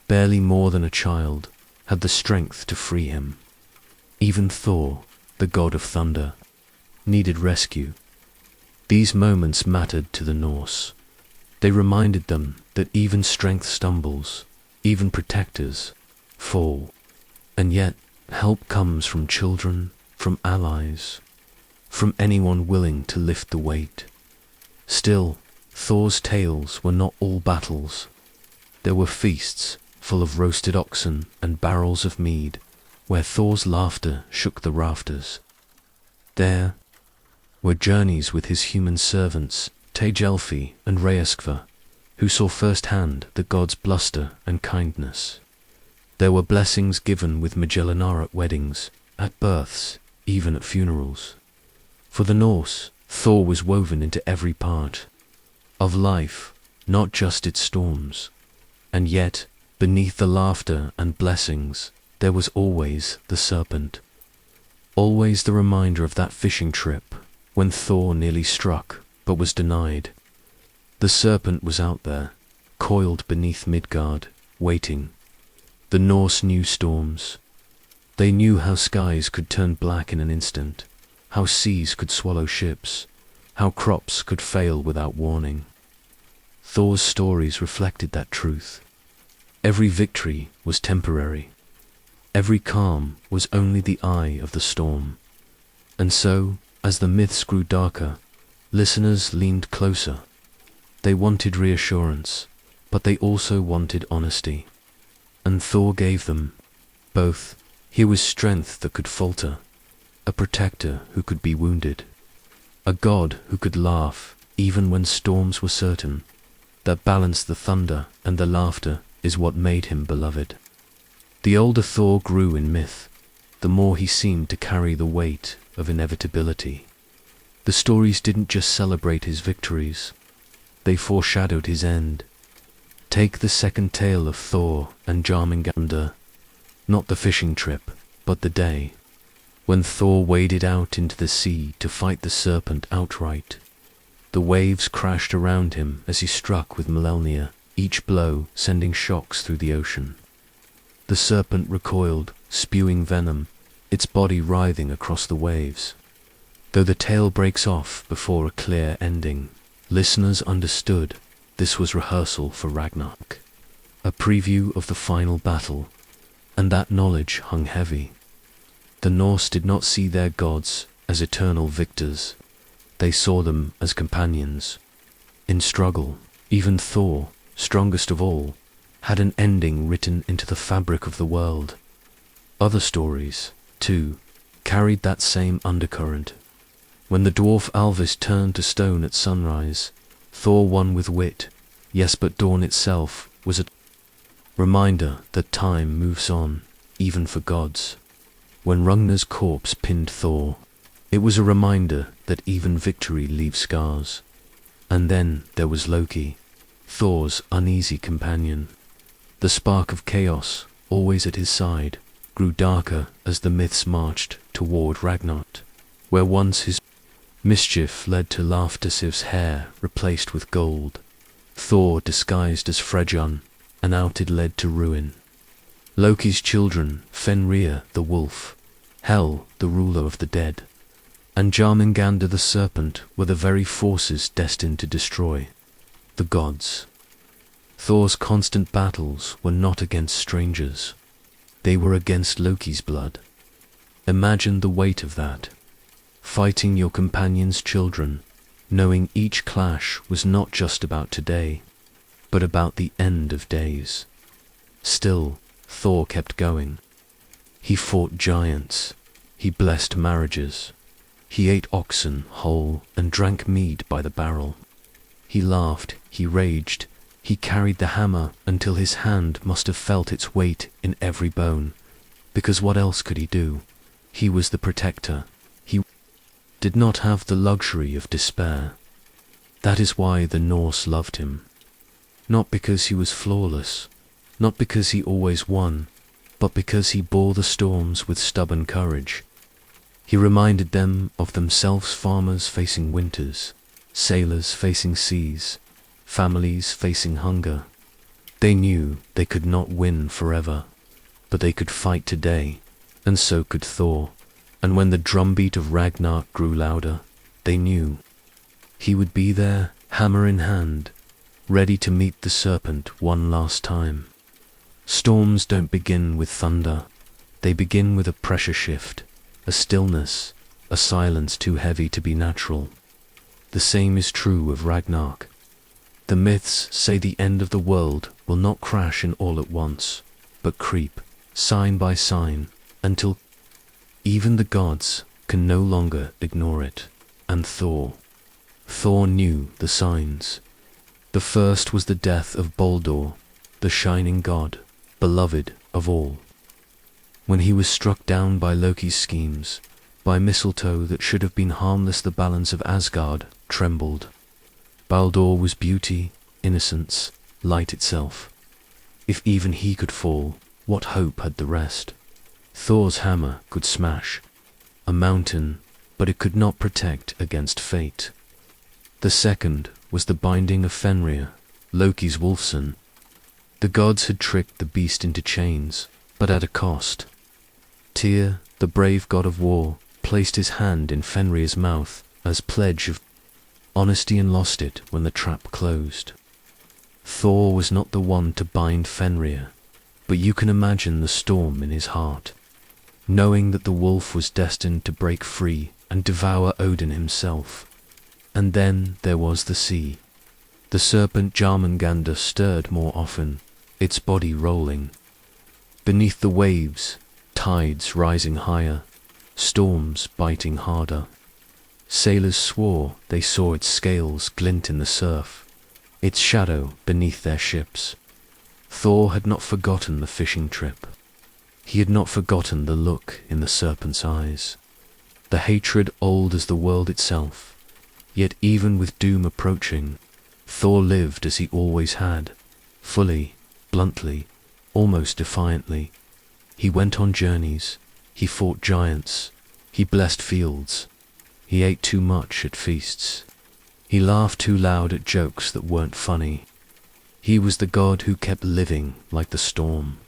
A: barely more than a child, had the strength to free him. Even Thor, the god of thunder, needed rescue. These moments mattered to the Norse. They reminded them that even strength stumbles, even protectors fall. And yet, help comes from children, from allies, from anyone willing to lift the weight. Still, Thor's tales were not all battles. There were feasts full of roasted oxen and barrels of mead, where Thor's laughter shook the rafters. There were journeys with his human servants, Tegelfi and Reyeskva, who saw firsthand the gods' bluster and kindness. There were blessings given with Mjolnir at weddings, at births, even at funerals. For the Norse, Thor was woven into every part of life, not just its storms. And yet, beneath the laughter and blessings, there was always the serpent. Always the reminder of that fishing trip, when Thor nearly struck, but was denied. The serpent was out there, coiled beneath Midgard, waiting. The Norse knew storms. They knew how skies could turn black in an instant, how seas could swallow ships, how crops could fail without warning. Thor's stories reflected that truth. Every victory was temporary. Every calm was only the eye of the storm. And so, as the myths grew darker, listeners leaned closer. They wanted reassurance, but they also wanted honesty. And Thor gave them both. Here was strength that could falter, a protector who could be wounded, a god who could laugh even when storms were certain. That balance, the thunder and the laughter, is what made him beloved. The older Thor grew in myth, the more he seemed to carry the weight of inevitability. The stories didn't just celebrate his victories, they foreshadowed his end. Take the second tale of Thor and Jormungandr, not the fishing trip, but the day when Thor waded out into the sea to fight the serpent outright. The waves crashed around him as he struck with Mjolnir, each blow sending shocks through the ocean. The serpent recoiled, spewing venom, its body writhing across the waves. Though the tale breaks off before a clear ending, listeners understood this was rehearsal for Ragnarok, a preview of the final battle, and that knowledge hung heavy. The Norse did not see their gods as eternal victors. They saw them as companions. In struggle, even Thor, strongest of all, had an ending written into the fabric of the world. Other stories, too, carried that same undercurrent. When the dwarf Alvis turned to stone at sunrise, Thor won with wit. Yes, but dawn itself was a reminder that time moves on, even for gods. When Ragnar's corpse pinned Thor, it was a reminder that even victory leaves scars. And then there was Loki, Thor's uneasy companion. The spark of chaos, always at his side, grew darker as the myths marched toward Ragnarok, where once his mischief led to Lauftasiv's hair replaced with gold. Thor disguised as Freki, and outed led to ruin. Loki's children, Fenrir the wolf, Hel the ruler of the dead, and Jormungandr the serpent were the very forces destined to destroy the gods. Thor's constant battles were not against strangers. They were against Loki's blood. Imagine the weight of that. Fighting your companion's children, knowing each clash was not just about today, but about the end of days. Still, Thor kept going. He fought giants. He blessed marriages. He ate oxen whole and drank mead by the barrel. He laughed, he raged, he carried the hammer until his hand must have felt its weight in every bone, because what else could he do? He was the protector. He did not have the luxury of despair. That is why the Norse loved him. Not because he was flawless, not because he always won, but because he bore the storms with stubborn courage. He reminded them of themselves, farmers facing winters, sailors facing seas, families facing hunger. They knew they could not win forever, but they could fight today, and so could Thor. And when the drumbeat of Ragnarok grew louder, they knew he would be there, hammer in hand, ready to meet the serpent one last time. Storms don't begin with thunder, they begin with a pressure shift, a stillness, a silence too heavy to be natural. The same is true of Ragnarok. The myths say the end of the world will not crash in all at once, but creep, sign by sign, until even the gods can no longer ignore it. And Thor knew the signs. The first was the death of Baldur, the shining god, beloved of all. When he was struck down by Loki's schemes, by mistletoe that should have been harmless, the balance of Asgard trembled. Baldur was beauty, innocence, light itself. If even he could fall, what hope had the rest? Thor's hammer could smash a mountain, but it could not protect against fate. The second was the binding of Fenrir, Loki's wolf son. The gods had tricked the beast into chains, but at a cost. Tyr, the brave god of war, placed his hand in Fenrir's mouth as pledge of honesty and lost it when the trap closed. Thor was not the one to bind Fenrir, but you can imagine the storm in his heart, knowing that the wolf was destined to break free and devour Odin himself. And then there was the sea. The serpent Jormungandr stirred more often, its body rolling. Beneath the waves, tides rising higher, storms biting harder. Sailors swore they saw its scales glint in the surf, its shadow beneath their ships. Thor had not forgotten the fishing trip. He had not forgotten the look in the serpent's eyes, the hatred old as the world itself. Yet even with doom approaching, Thor lived as he always had, fully, bluntly, almost defiantly. He went on journeys, he fought giants, he blessed fields, he ate too much at feasts. He laughed too loud at jokes that weren't funny. He was the god who kept living like the storm,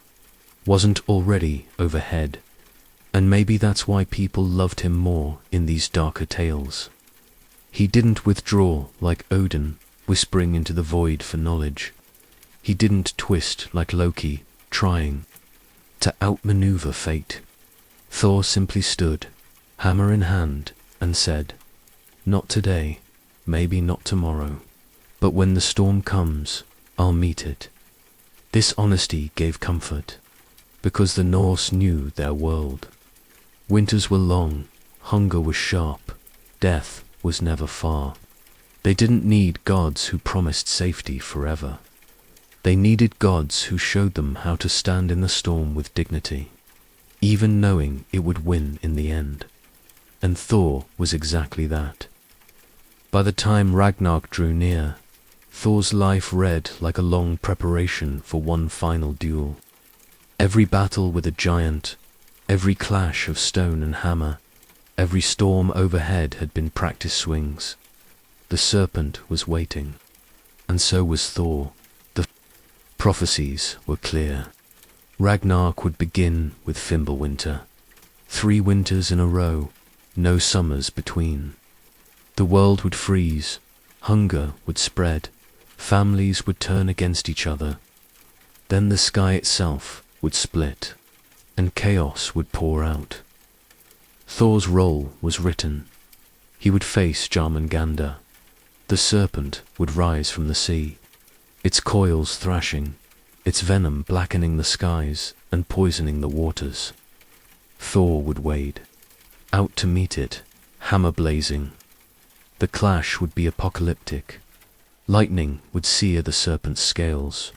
A: wasn't already overhead, and maybe that's why people loved him more in these darker tales. He didn't withdraw like Odin, whispering into the void for knowledge. He didn't twist like Loki, trying to outmaneuver fate. Thor simply stood, hammer in hand, and said, "Not today, maybe not tomorrow, but when the storm comes, I'll meet it." This honesty gave comfort, because the Norse knew their world. Winters were long, hunger was sharp, death was never far. They didn't need gods who promised safety forever. They needed gods who showed them how to stand in the storm with dignity, even knowing it would win in the end. And Thor was exactly that. By the time Ragnarok drew near, Thor's life read like a long preparation for one final duel. Every battle with a giant, every clash of stone and hammer, every storm overhead had been practice swings. The serpent was waiting, and so was Thor. The prophecies were clear. Ragnarok would begin with Fimbulwinter. 3 winters in a row, no summers between. The world would freeze, hunger would spread, families would turn against each other. Then the sky itself would split, and chaos would pour out. Thor's role was written. He would face Jormungandr. The serpent would rise from the sea, its coils thrashing, its venom blackening the skies and poisoning the waters. Thor would wade, out to meet it, hammer blazing. The clash would be apocalyptic. Lightning would sear the serpent's scales.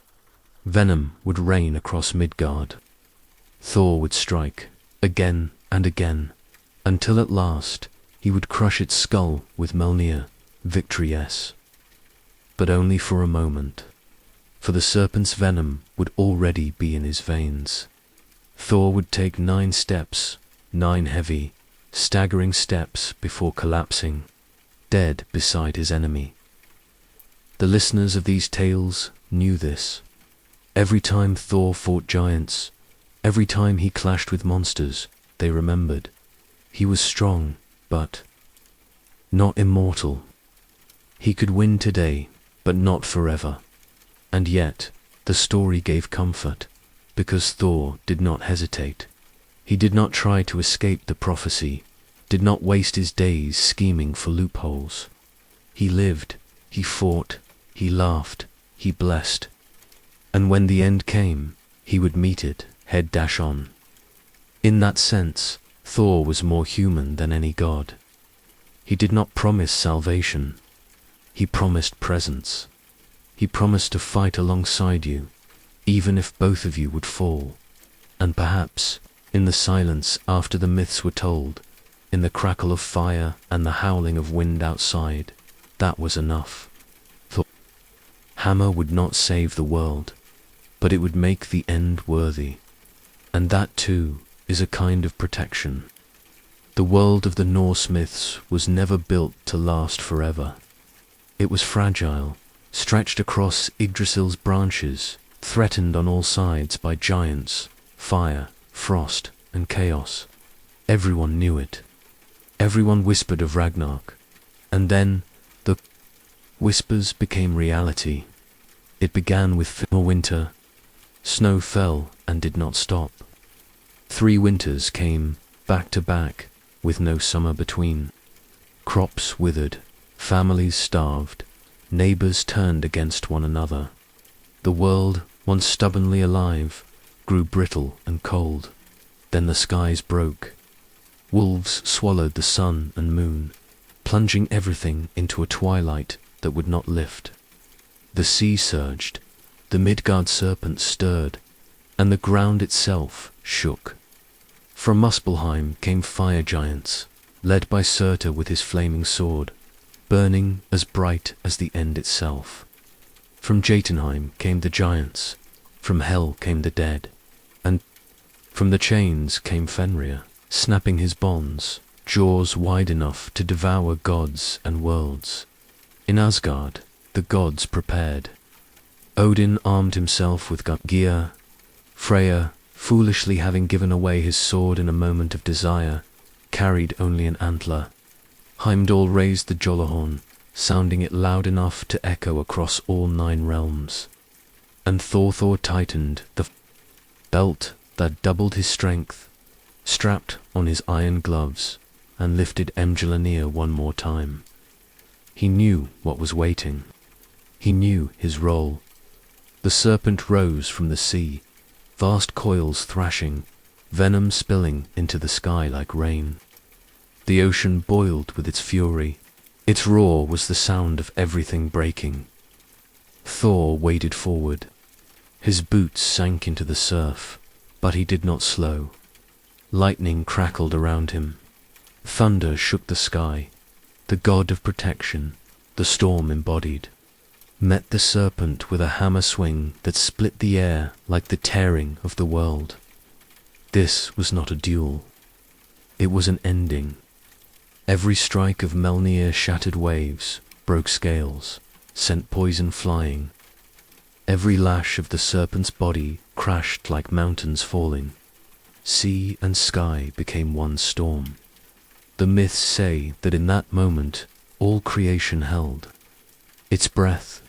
A: Venom would rain across Midgard. Thor would strike, again and again, until at last he would crush its skull with Mjolnir, victorious. But only for a moment, for the serpent's venom would already be in his veins. Thor would take 9 steps, 9 heavy, staggering steps before collapsing, dead beside his enemy. The listeners of these tales knew this. Every time Thor fought giants, every time he clashed with monsters, they remembered. He was strong, but not immortal. He could win today, but not forever. And yet, the story gave comfort, because Thor did not hesitate. He did not try to escape the prophecy, did not waste his days scheming for loopholes. He lived, he fought, he laughed, he blessed. And when the end came, he would meet it, head dash on. In that sense, Thor was more human than any god. He did not promise salvation. He promised presence. He promised to fight alongside you, even if both of you would fall. And perhaps, in the silence after the myths were told, in the crackle of fire and the howling of wind outside, that was enough. Thor's hammer would not save the world, but it would make the end worthy. And that too is a kind of protection. The world of the Norse myths was never built to last forever. It was fragile, stretched across Yggdrasil's branches, threatened on all sides by giants, fire, frost, and chaos. Everyone knew it. Everyone whispered of ragnarok. And then, the whispers became reality. It began with winter. Snow fell and did not stop. 3 winters came, back to back, with no summer between. Crops withered, families starved, neighbors turned against one another. The world, once stubbornly alive, grew brittle and cold. Then the skies broke. Wolves swallowed the sun and moon, plunging everything into a twilight that would not lift. The sea surged, the Midgard serpent stirred, and the ground itself shook. From Muspellsheim came fire giants, led by Surtur with his flaming sword, burning as bright as the end itself. From Jotunheim came the giants, from hell came the dead, and from the chains came Fenrir, snapping his bonds, jaws wide enough to devour gods and worlds. In Asgard, the gods prepared. Odin armed himself with geri. Freya, foolishly having given away his sword in a moment of desire, carried only an antler. Heimdall raised the Jollahorn, sounding it loud enough to echo across all 9 realms. And Thor tightened the belt that doubled his strength, strapped on his iron gloves, and lifted Mjolnir one more time. He knew what was waiting. He knew his role. The serpent rose from the sea, vast coils thrashing, venom spilling into the sky like rain. The ocean boiled with its fury. Its roar was the sound of everything breaking. Thor waded forward. His boots sank into the surf, but he did not slow. Lightning crackled around him. Thunder shook the sky. The god of protection, the storm embodied, met the serpent with a hammer swing that split the air like the tearing of the world. This was not a duel. It was an ending. Every strike of Mjolnir shattered waves, broke scales, sent poison flying. Every lash of the serpent's body crashed like mountains falling. Sea and sky became one storm. The myths say that in that moment, all creation held its breath.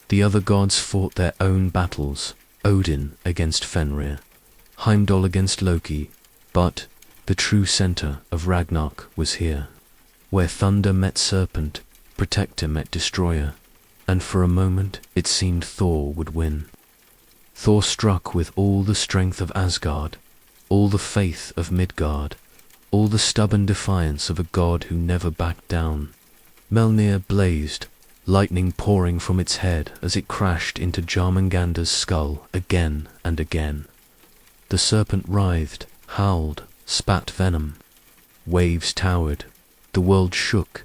A: The other gods fought their own battles, Odin against Fenrir, Heimdall against Loki, but the true center of Ragnarok was here, where thunder met serpent, protector met destroyer, and for a moment it seemed Thor would win. Thor struck with all the strength of Asgard, all the faith of Midgard, all the stubborn defiance of a god who never backed down. Mjolnir blazed, lightning pouring from its head as it crashed into Jormungandr's skull again and again. The serpent writhed, howled, spat venom. Waves towered, the world shook,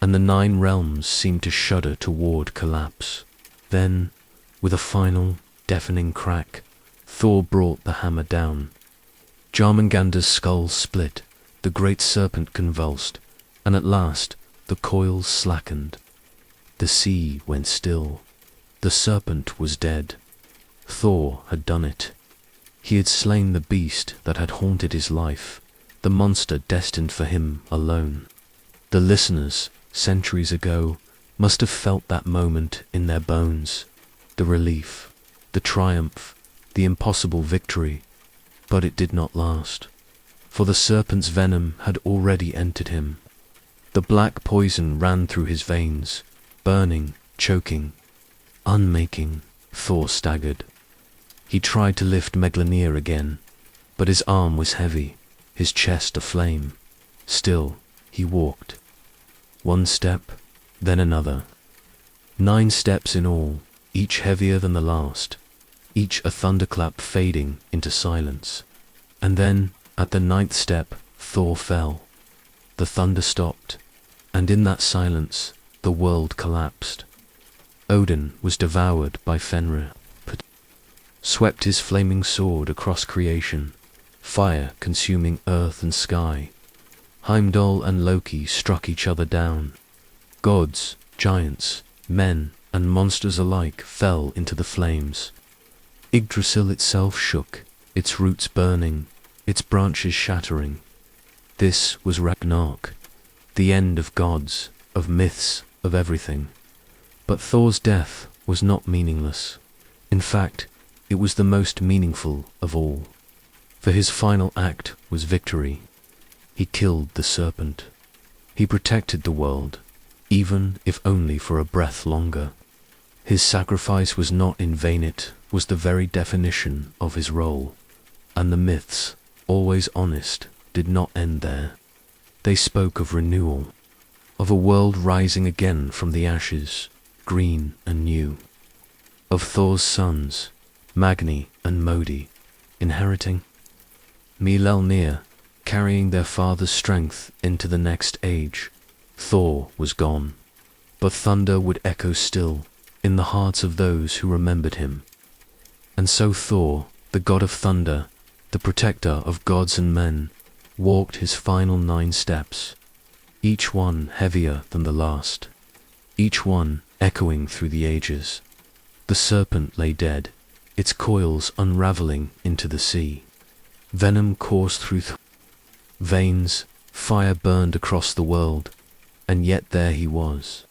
A: and the 9 realms seemed to shudder toward collapse. Then, with a final, deafening crack, Thor brought the hammer down. Jormungandr's skull split, the great serpent convulsed, and at last the coils slackened. The sea went still. The serpent was dead. Thor had done it. He had slain the beast that had haunted his life, the monster destined for him alone. The listeners, centuries ago, must have felt that moment in their bones, the relief, the triumph, the impossible victory, but it did not last, for the serpent's venom had already entered him. The black poison ran through his veins, burning, choking, unmaking. Thor staggered. He tried to lift Mjolnir again, but his arm was heavy, his chest aflame. Still, he walked. 1 step, then another. 9 steps in all, each heavier than the last, each a thunderclap fading into silence. And then, at the 9th step, Thor fell. The thunder stopped, and in that silence, the world collapsed. Odin was devoured by Fenrir, swept his flaming sword across creation, fire consuming earth and sky. Heimdall and Loki struck each other down. Gods, giants, men, and monsters alike fell into the flames. Yggdrasil itself shook, its roots burning, its branches shattering. This was Ragnarok, the end of gods, of myths, of everything. But Thor's death was not meaningless. In fact, it was the most meaningful of all. For his final act was victory. He killed the serpent. He protected the world, even if only for a breath longer. His sacrifice was not in vain, it was the very definition of his role. And the myths, always honest, did not end there. They spoke of renewal, of a world rising again from the ashes, green and new. Of Thor's sons, Magni and Modi, inheriting Mjolnir, carrying their father's strength into the next age. Thor was gone, but thunder would echo still in the hearts of those who remembered him. And so Thor, the god of thunder, the protector of gods and men, walked his final 9 steps, each one heavier than the last, each one echoing through the ages. The serpent lay dead, its coils unraveling into the sea. Venom coursed through veins, fire burned across the world, and yet there he was,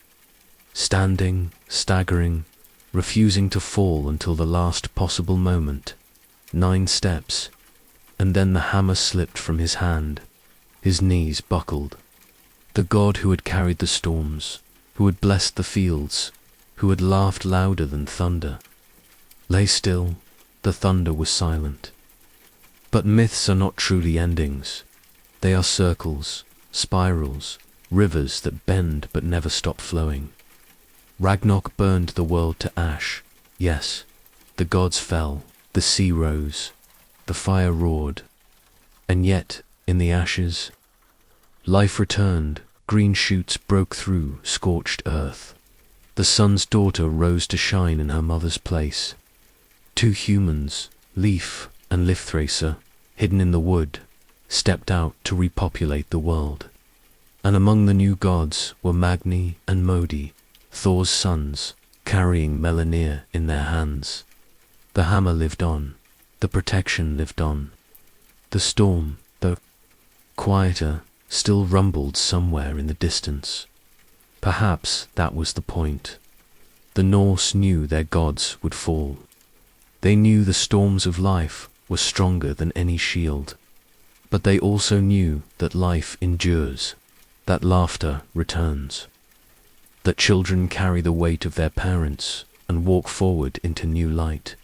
A: standing, staggering, refusing to fall until the last possible moment. 9 steps, and then the hammer slipped from his hand. His knees buckled. The god who had carried the storms, who had blessed the fields, who had laughed louder than thunder, lay still. The thunder was silent. But myths are not truly endings. They are circles, spirals, rivers that bend but never stop flowing. Ragnarok burned the world to ash. Yes, the gods fell, the sea rose, the fire roared. And yet, in the ashes, life returned. Green shoots broke through scorched earth. The sun's daughter rose to shine in her mother's place. 2 humans, Leaf and Lifthrasir, hidden in the wood, stepped out to repopulate the world. And among the new gods were Magni and Modi, Thor's sons, carrying Mjolnir in their hands. The hammer lived on, the protection lived on. The storm, though quieter, still rumbled somewhere in the distance. Perhaps that was the point. The Norse knew their gods would fall. They knew the storms of life were stronger than any shield. But they also knew that life endures, that laughter returns, that children carry the weight of their parents and walk forward into new light.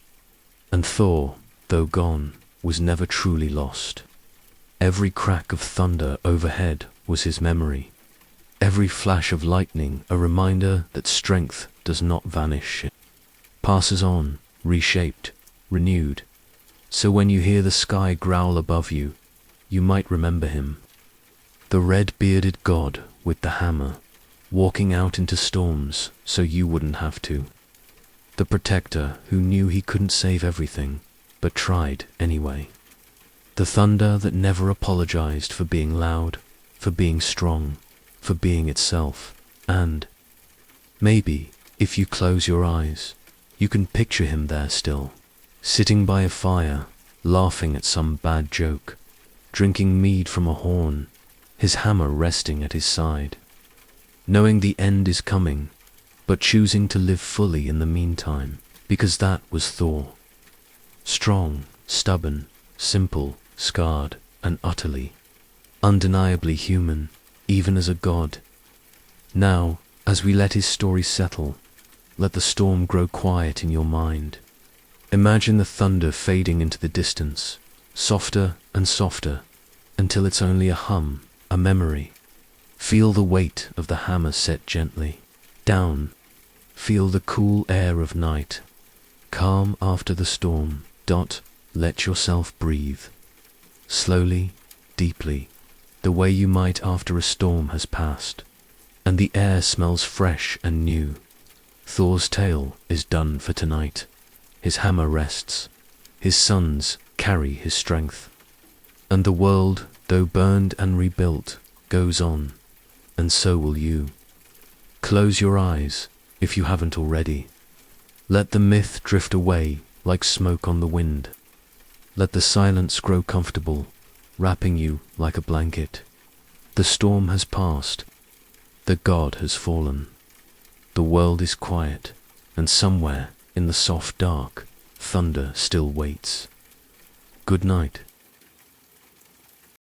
A: And Thor, though gone, was never truly lost. Every crack of thunder overhead was his memory. Every flash of lightning a reminder that strength does not vanish. It passes on, reshaped, renewed. So when you hear the sky growl above you, you might remember him. The red-bearded god with the hammer, walking out into storms so you wouldn't have to. The protector who knew he couldn't save everything, but tried anyway. The thunder that never apologized for being loud, for being strong, for being itself. And maybe, if you close your eyes, you can picture him there still, sitting by a fire, laughing at some bad joke, drinking mead from a horn, his hammer resting at his side, knowing the end is coming, but choosing to live fully in the meantime, because that was Thor. Strong, stubborn, simple, scarred, and utterly, undeniably human, even as a god. Now, as we let his story settle, let the storm grow quiet in your mind. Imagine the thunder fading into the distance, softer and softer, until it's only a hum, a memory. Feel the weight of the hammer set gently down. Feel the cool air of night. Calm after the storm. Let yourself breathe. Slowly, deeply, the way you might after a storm has passed, and the air smells fresh and new. Thor's tale is done for tonight. His hammer rests. His sons carry his strength. And the world, though burned and rebuilt, goes on, and so will you. Close your eyes, if you haven't already. Let the myth drift away like smoke on the wind. Let the silence grow comfortable, wrapping you like a blanket. The storm has passed, the god has fallen. The world is quiet, and somewhere in the soft dark, thunder still waits. Good night.